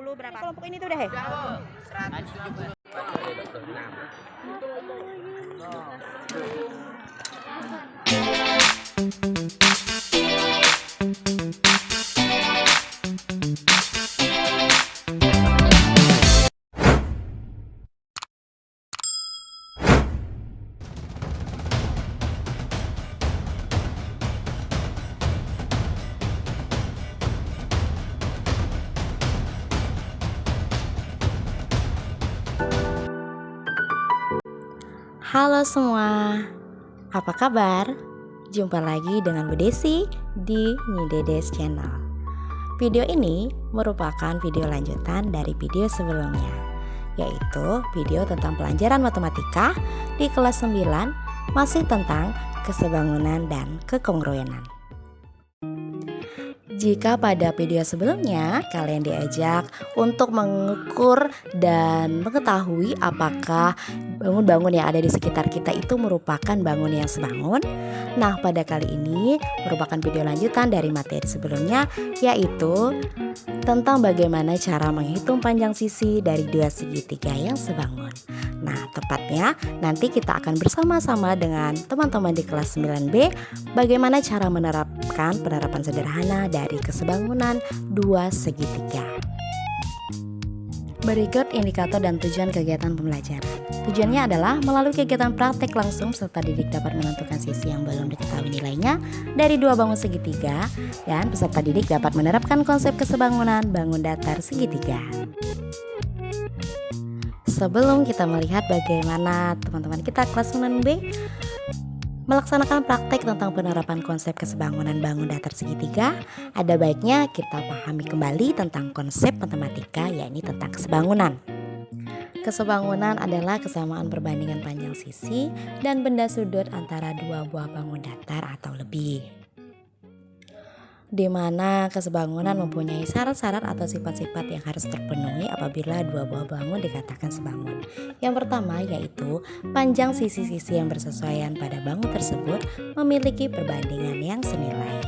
170 berapa? Kelompok ini tuh deh. 170. Halo semua, apa kabar? Jumpa lagi dengan Bu Desi di Nyidedes Channel. Video ini merupakan video lanjutan dari video sebelumnya, yaitu video tentang pelajaran matematika di kelas 9, masih tentang kesebangunan dan kekongruenan. Jika pada video sebelumnya kalian diajak untuk mengukur dan mengetahui apakah bangun-bangun yang ada di sekitar kita itu merupakan bangun yang sebangun, nah pada kali ini merupakan video lanjutan dari materi sebelumnya, yaitu tentang bagaimana cara menghitung panjang sisi dari dua segitiga yang sebangun. Nah, tepatnya nanti kita akan bersama-sama dengan teman-teman di kelas 9B bagaimana cara menerapkan penerapan sederhana dari kesebangunan dua segitiga. Berikut indikator dan tujuan kegiatan pembelajaran. Tujuannya adalah melalui kegiatan praktek langsung peserta didik dapat menentukan sisi yang belum diketahui nilainya dari dua bangun segitiga, dan peserta didik dapat menerapkan konsep kesebangunan bangun datar segitiga. Sebelum kita melihat bagaimana teman-teman kita kelas 9B melaksanakan praktek tentang penerapan konsep kesebangunan bangun datar segitiga, ada baiknya kita pahami kembali tentang konsep matematika, yakni tentang kesebangunan. Kesebangunan adalah kesamaan perbandingan panjang sisi dan benda sudut antara dua buah bangun datar atau lebih, di mana kesebangunan mempunyai syarat-syarat atau sifat-sifat yang harus terpenuhi apabila dua buah bangun dikatakan sebangun. Yang pertama yaitu panjang sisi-sisi yang bersesuaian pada bangun tersebut memiliki perbandingan yang senilai.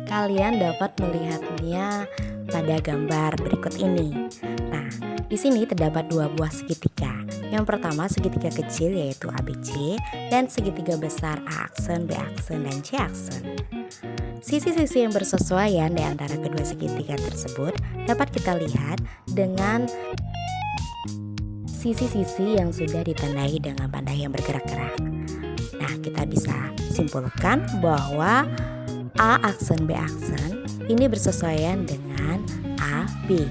Kalian dapat melihatnya pada gambar berikut ini. Nah, di sini terdapat dua buah segitiga. Yang pertama segitiga kecil yaitu ABC, dan segitiga besar A aksen, B aksen, dan C aksen. Sisi-sisi yang bersesuaian di antara kedua segitiga tersebut dapat kita lihat dengan sisi-sisi yang sudah ditandai dengan panah yang bergerak-gerak. Nah, kita bisa simpulkan bahwa A aksen, B aksen ini bersesuaian dengan AB.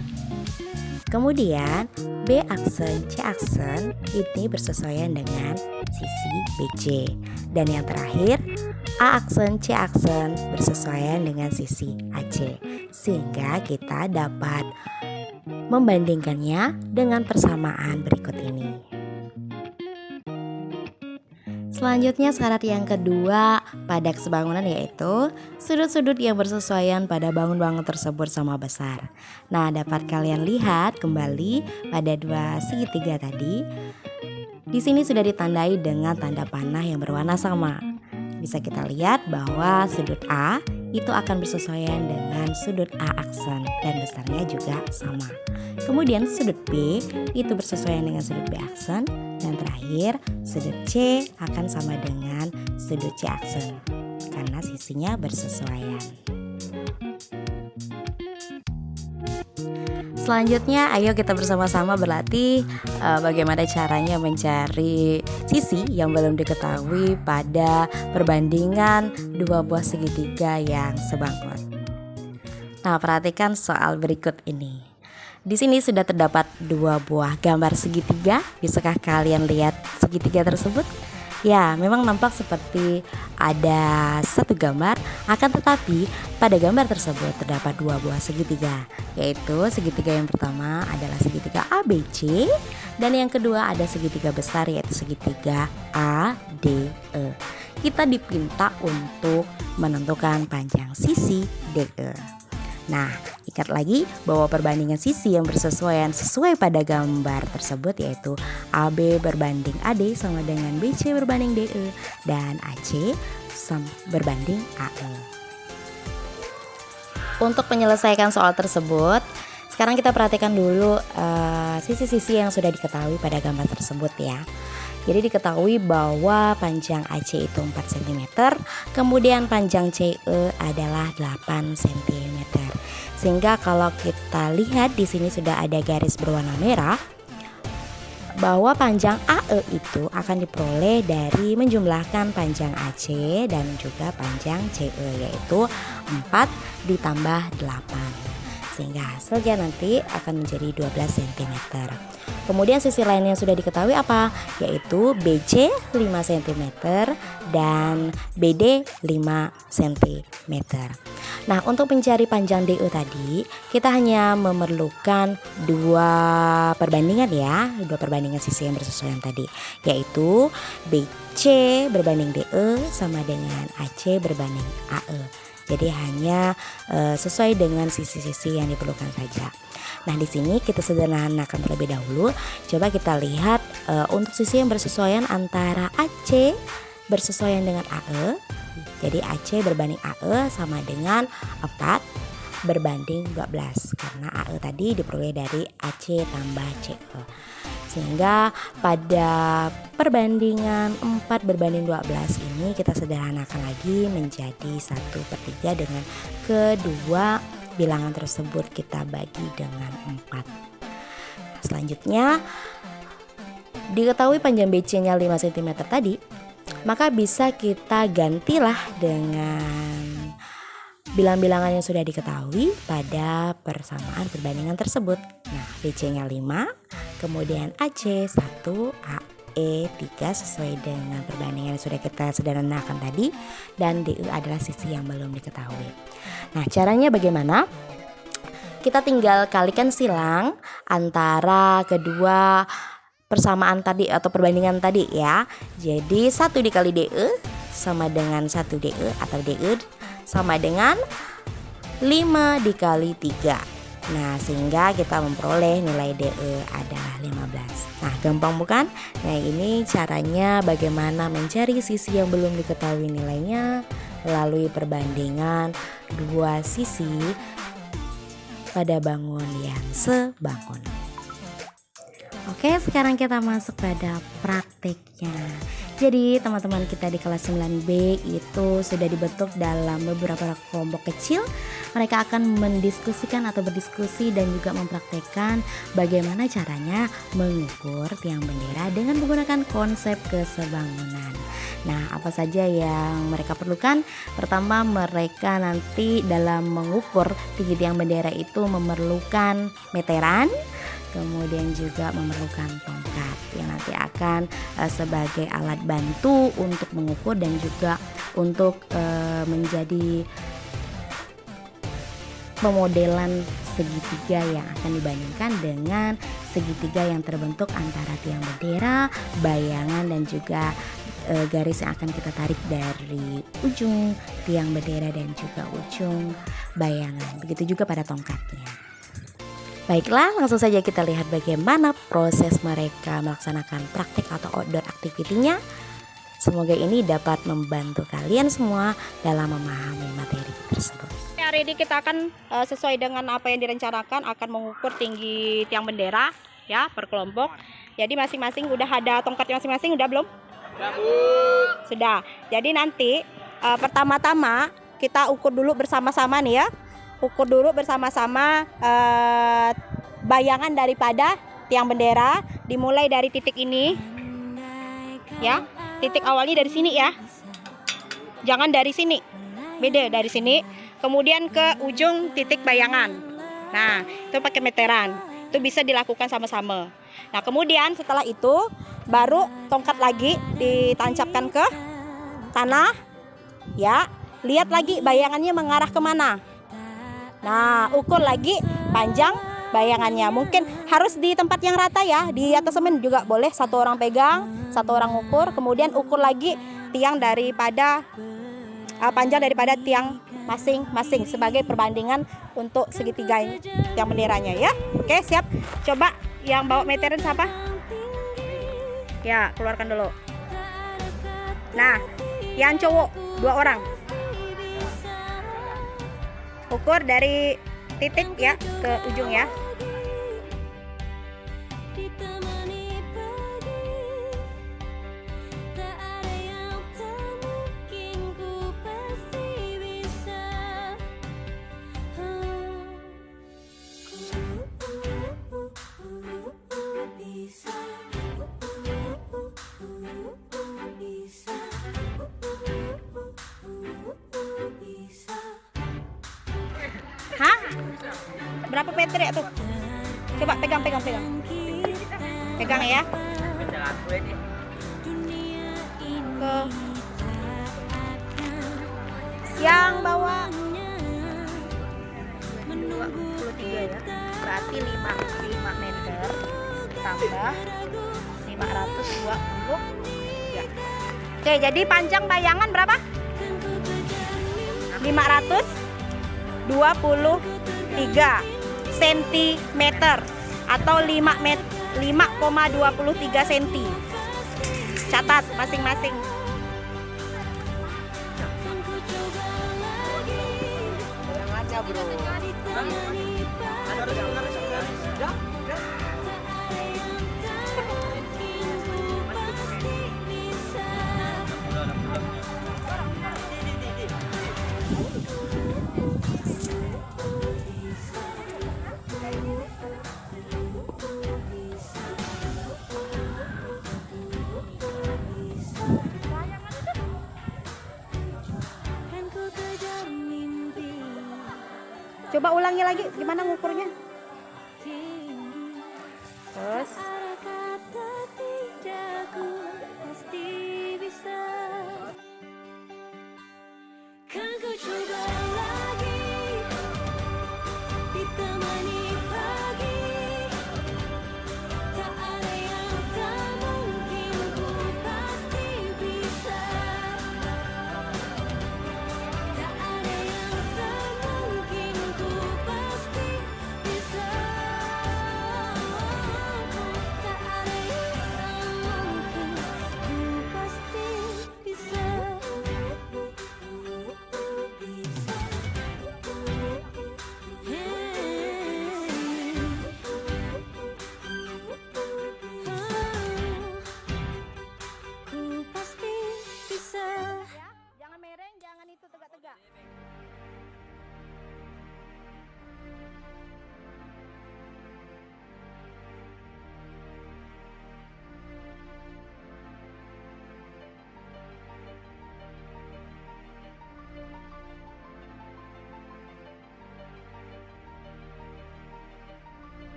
Kemudian B aksen, C aksen ini bersesuaian dengan sisi BC. Dan yang terakhir A aksen, C aksen bersesuaian dengan sisi AC. Sehingga kita dapat membandingkannya dengan persamaan berikut ini. Selanjutnya syarat yang kedua pada kesebangunan yaitu sudut-sudut yang bersesuaian pada bangun-bangun tersebut sama besar. Nah, dapat kalian lihat kembali pada dua segitiga tadi. Di sini sudah ditandai dengan tanda panah yang berwarna sama. Bisa kita lihat bahwa sudut A itu akan bersesuaian dengan sudut A aksen dan besarnya juga sama. Kemudian sudut B itu bersesuaian dengan sudut B aksen, dan terakhir sudut C akan sama dengan sudut C aksen karena sisinya bersesuaian. Selanjutnya ayo kita bersama-sama berlatih bagaimana caranya mencari sisi yang belum diketahui pada perbandingan dua buah segitiga yang sebangun. Nah, perhatikan soal berikut ini. Di sini sudah terdapat dua buah gambar segitiga. Bisakah kalian lihat segitiga tersebut? Ya, memang nampak seperti ada satu gambar, akan tetapi pada gambar tersebut terdapat dua buah segitiga, yaitu segitiga yang pertama adalah segitiga ABC, dan yang kedua ada segitiga besar yaitu segitiga ADE. Kita dipinta untuk menentukan panjang sisi DE. Nah, ingat lagi bahwa perbandingan sisi yang bersesuaian sesuai pada gambar tersebut yaitu AB berbanding AD sama dengan BC berbanding DE dan AC berbanding AE. Untuk menyelesaikan soal tersebut, Sekarang kita perhatikan dulu sisi-sisi yang sudah diketahui pada gambar tersebut ya. Jadi diketahui bahwa panjang AC itu 4 cm, kemudian panjang CE adalah 8 cm. Sehingga kalau kita lihat di sini sudah ada garis berwarna merah, bahwa panjang AE itu akan diperoleh dari menjumlahkan panjang AC dan juga panjang CE, yaitu 4 ditambah 8. Sehingga hasilnya nanti akan menjadi 12 cm. Kemudian sisi lain yang sudah diketahui apa? Yaitu BC 5 cm dan BD 5 cm. Nah, untuk mencari panjang DE tadi, kita hanya memerlukan dua perbandingan ya, dua perbandingan sisi yang bersesuaian tadi, yaitu BC berbanding DE sama dengan AC berbanding AE. Jadi hanya sesuai dengan sisi-sisi yang diperlukan saja. Nah, di sini kita sederhanakan terlebih dahulu. Coba kita lihat untuk sisi yang bersesuaian antara AC bersesuaian dengan AE. Jadi AC berbanding AE sama dengan 4 berbanding 12, karena AE tadi diperoleh dari AC tambah CE. Sehingga pada perbandingan 4 berbanding 12 ini kita sederhanakan lagi menjadi 1/3 dengan kedua bilangan tersebut kita bagi dengan 4. Selanjutnya diketahui panjang BC-nya 5 cm tadi, maka bisa kita gantilah dengan bilang-bilangan yang sudah diketahui pada persamaan perbandingan tersebut. Nah, BC-nya 5, kemudian AC 1, AE 3 sesuai dengan perbandingan yang sudah kita sederhanakan tadi, dan DE adalah sisi yang belum diketahui. Nah, caranya bagaimana? Kita tinggal kalikan silang antara kedua persamaan tadi atau perbandingan tadi ya. Jadi 1 dikali DE sama dengan 1 DE atau DE sama dengan 5 dikali 3. Nah, sehingga kita memperoleh nilai DE adalah 15. Nah, gampang bukan? Nah, ini caranya bagaimana mencari sisi yang belum diketahui nilainya melalui perbandingan dua sisi pada bangun yang sebangun. Oke, sekarang kita masuk pada prakteknya. Jadi teman-teman kita di kelas 9B itu sudah dibentuk dalam beberapa kelompok kecil. Mereka akan mendiskusikan atau berdiskusi dan juga mempraktekkan bagaimana caranya mengukur tiang bendera dengan menggunakan konsep kesebangunan. Nah, apa saja yang mereka perlukan? Pertama, mereka nanti dalam mengukur tinggi tiang bendera itu memerlukan meteran, kemudian juga memerlukan tongkat yang nanti akan sebagai alat bantu untuk mengukur dan juga untuk menjadi pemodelan segitiga yang akan dibandingkan dengan segitiga yang terbentuk antara tiang bendera, bayangan dan juga garis yang akan kita tarik dari ujung tiang bendera dan juga ujung bayangan. Begitu juga pada tongkatnya. Baiklah, langsung saja kita lihat bagaimana proses mereka melaksanakan praktik atau outdoor activity-nya. Semoga ini dapat membantu kalian semua dalam memahami materi tersebut. Hari ini kita akan sesuai dengan apa yang direncanakan akan mengukur tinggi tiang bendera ya per kelompok. Jadi masing-masing udah ada tongkatnya masing-masing, udah belum? Sudah, Bu. Sudah. Jadi nanti pertama-tama kita ukur dulu bersama-sama nih ya. Ukur dulu bersama-sama bayangan daripada tiang bendera, dimulai dari titik ini ya, titik awalnya dari sini ya, jangan dari sini, beda dari sini, kemudian ke ujung titik bayangan. Nah, itu pakai meteran, itu bisa dilakukan sama-sama. Nah, kemudian setelah itu baru tongkat lagi ditancapkan ke tanah ya, lihat lagi bayangannya mengarah kemana. Nah, ukur lagi panjang bayangannya. Mungkin harus di tempat yang rata ya. Di atas semen juga boleh. Satu orang pegang, satu orang ukur. Kemudian ukur lagi tiang daripada panjang daripada tiang masing-masing sebagai perbandingan untuk segitiga tiang benderanya ya. Oke, siap. Coba yang bawa meteran siapa? Ya, keluarkan dulu. Nah, yang cowok 2 orang. Ukur dari titik ya ke ujung ya. Hah? Berapa meter ya tuh? Coba pegang. Pegang ya. Ke yang bawah 23 ya. Berarti 5 meter tambah 520 ya. Oke, jadi panjang bayangan berapa? 523 cm atau 5,23 cm. Catat masing-masing. Coba ulangi lagi, gimana ngukurnya? Terus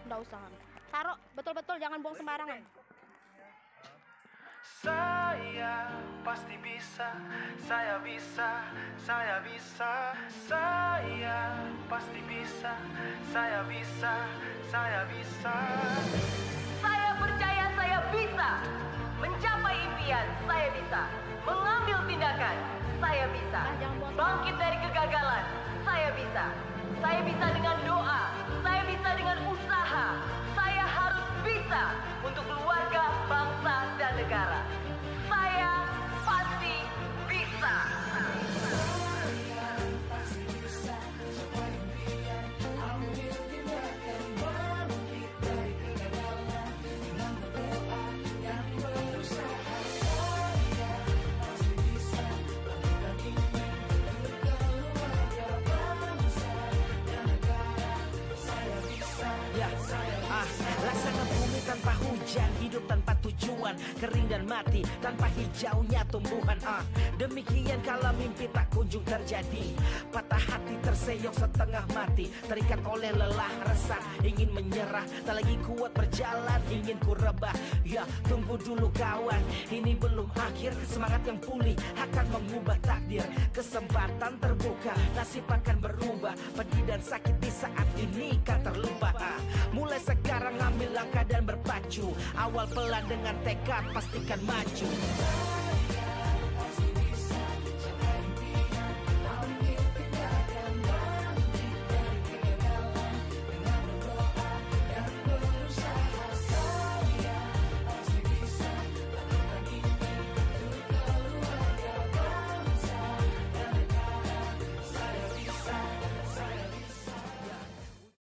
nggak usah. Taruh betul-betul, jangan buang sembarangan. Saya pasti bisa, saya bisa, saya bisa. Saya pasti bisa, saya bisa, saya bisa. Saya percaya saya bisa mencapai impian, saya bisa mengambil tindakan, saya bisa bangkit dari kegagalan, saya bisa. Saya bisa dengan doa, saya bisa dengan usaha, saya harus bisa untuk keluarga, bangsa, dan negara. Saya pasti bisa. Laksana bumi tanpa hujan, hidup tanpa tujuan, kering dan mati tanpa hijaunya tumbuhan. Demikian kala mimpi tak kunjung terjadi, patah hati terseok setengah mati, terikat oleh lelah resah, ingin menyerah, tak lagi kuat berjalan, ingin ku rebah. Ya tunggu dulu kawan, ini belum akhir, semangat yang pulih akan mengubah takdir. Kesempatan terbuka, nasib akan berubah, pedih dan sakit di saat ini kan terlupa. Mulai sekarang ambil langkah dan berpacu, awal pelan dengan tekad pastikan maju.